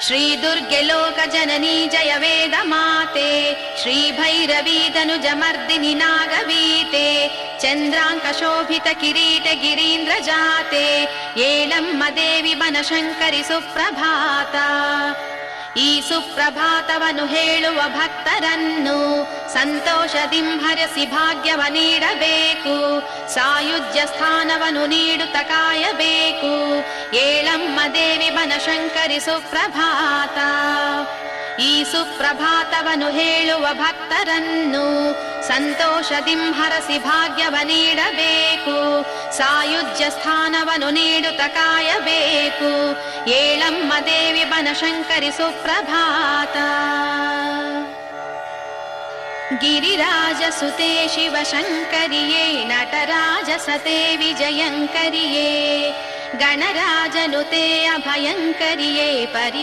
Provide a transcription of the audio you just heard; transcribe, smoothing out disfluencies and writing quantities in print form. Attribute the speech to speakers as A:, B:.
A: ಶ್ರೀ ದುರ್ಗೆ ಲೋಕ ಜನನಿ ಜಯ ವೇದ ಮಾತೆ, ಶ್ರೀ ಭೈರವಿ ಧನುಜ ಮರ್ದಿನಿ ನಾಗವೀತೆ, ಚಂದ್ರಾಂಕ ಶೋಭಿತ ಕಿರೀಟ ಗಿರೀಂದ್ರ ಜಾತೆ, ಏಳಮ್ಮ ದೇವಿ ಬನಶಂಕರಿ ಸುಪ್ರಭಾತ. ಈ ಸುಪ್ರಭಾತವನ್ನು ಹೇಳುವ ಭಕ್ತರನ್ನು ಸಂತೋಷದಿಂಭರಿಸಿ ಭಾಗ್ಯವ ನೀಡಬೇಕು, ಸಾಯುಜ್ಯ ಸ್ಥಾನವನ್ನು ನೀಡುತ್ತ ಕಾಯಬೇಕು. ಏಳಮ್ಮ ದೇವಿ ಬನಶಂಕರಿ ಸುಪ್ರಭಾತ. ಈ ಸುಪ್ರಭಾತವನ್ನು ಹೇಳುವ ಭಕ್ತರನ್ನು ಸಂತೋಷದಿಂಭರಿಸಿ ಭಾಗ್ಯವ ನೀಡಬೇಕು, ಸಾಯುಜ್ಯ ಸ್ಥಾನವನ್ನು ನೀಡುತ್ತ ಕಾಯಬೇಕು. ಏಳಮ್ಮ ದೇವಿ ಬನಶಂಕರಿ ಸುಪ್ರಭಾತ. ಗಿರಿರಾಜ ಸುತೆ ಶಿವಶಂಕರಿಯೇ, ನಟರಾಜ ಸತೆ ವಿಜಯಂಕರಿಯೇ, ಗಣರಾಜನುತೆ ಅಭಯಂಕರಿಯೇ, ಪರಿ